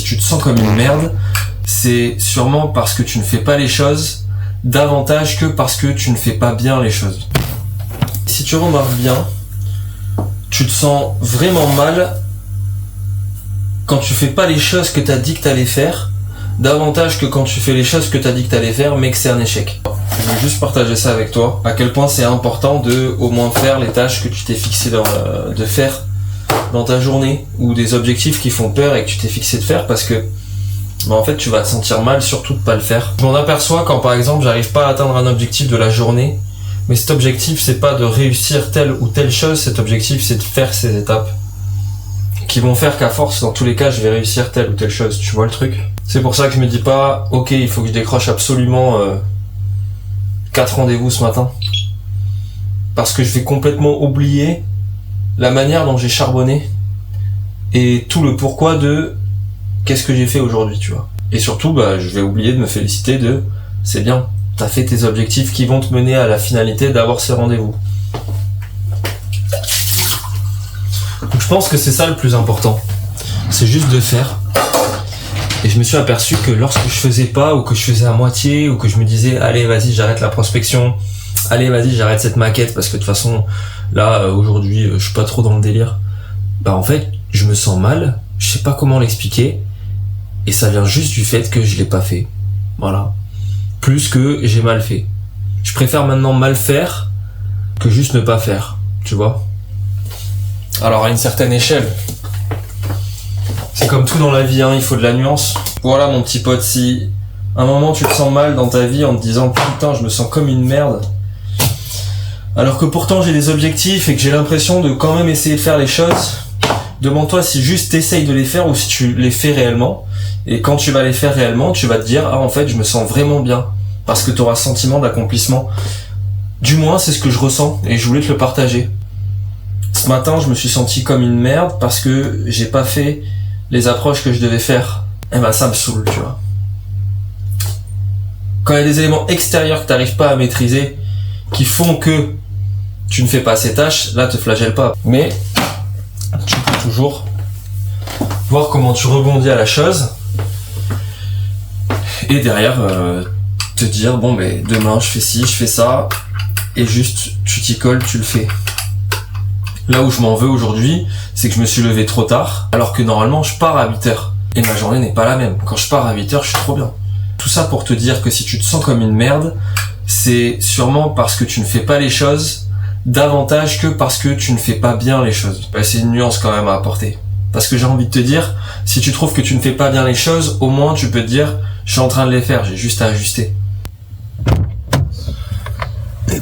tu te sens comme une merde, c'est sûrement parce que tu ne fais pas les choses davantage que parce que tu ne fais pas bien les choses. Si tu remarques bien, tu te sens vraiment mal quand tu fais pas les choses que tu as dit que tu allais faire, davantage que quand tu fais les choses que tu as dit que tu allais faire, mais que c'est un échec. Je veux juste partager ça avec toi, à quel point c'est important de au moins faire les tâches que tu t'es fixé de faire dans ta journée, ou des objectifs qui font peur et que tu t'es fixé de faire, parce que en fait tu vas te sentir mal surtout de pas le faire. Je m'en aperçois quand par exemple j'arrive pas à atteindre un objectif de la journée, mais cet objectif c'est pas de réussir telle ou telle chose, cet objectif c'est de faire ces étapes qui vont faire qu'à force dans tous les cas je vais réussir telle ou telle chose, tu vois le truc. C'est pour ça que je me dis pas ok il faut que je décroche absolument 4 rendez-vous ce matin, parce que je vais complètement oublier la manière dont j'ai charbonné et tout le pourquoi de qu'est-ce que j'ai fait aujourd'hui, tu vois. Et surtout je vais oublier de me féliciter de c'est bien, t'as fait tes objectifs qui vont te mener à la finalité d'avoir ces rendez-vous. Donc je pense que c'est ça le plus important, c'est juste de faire. Et je me suis aperçu que lorsque je faisais pas, ou que je faisais à moitié, ou que je me disais allez vas-y j'arrête la prospection, allez vas-y j'arrête cette maquette parce que de toute façon là aujourd'hui je suis pas trop dans le délire, en fait je me sens mal, je sais pas comment l'expliquer, et ça vient juste du fait que je l'ai pas fait, voilà, plus que j'ai mal fait. Je préfère maintenant mal faire que juste ne pas faire, tu vois. Alors à une certaine échelle, c'est comme tout dans la vie, il faut de la nuance. Voilà mon petit pote, si à un moment tu te sens mal dans ta vie en te disant putain je me sens comme une merde, alors que pourtant j'ai des objectifs et que j'ai l'impression de quand même essayer de faire les choses, demande-toi si juste t'essayes de les faire ou si tu les fais réellement. Et quand tu vas les faire réellement, tu vas te dire ah en fait je me sens vraiment bien, parce que tu auras ce sentiment d'accomplissement. Du moins c'est ce que je ressens et je voulais te le partager. Ce matin je me suis senti comme une merde parce que j'ai pas fait les approches que je devais faire. Ça me saoule, tu vois. Quand il y a des éléments extérieurs que t'arrives pas à maîtriser, qui font que tu ne fais pas ces tâches, là te flagelle pas. Mais tu peux toujours voir comment tu rebondis à la chose, et derrière te dire bon demain je fais ci, je fais ça, et juste tu t'y colles, tu le fais. Là où je m'en veux aujourd'hui, c'est que je me suis levé trop tard, alors que normalement je pars à 8h. Et ma journée n'est pas la même. Quand je pars à 8h, je suis trop bien. Tout ça pour te dire que si tu te sens comme une merde, c'est sûrement parce que tu ne fais pas les choses davantage que parce que tu ne fais pas bien les choses. C'est une nuance quand même à apporter. Parce que j'ai envie de te dire, si tu trouves que tu ne fais pas bien les choses, au moins tu peux te dire, je suis en train de les faire, j'ai juste à ajuster. Et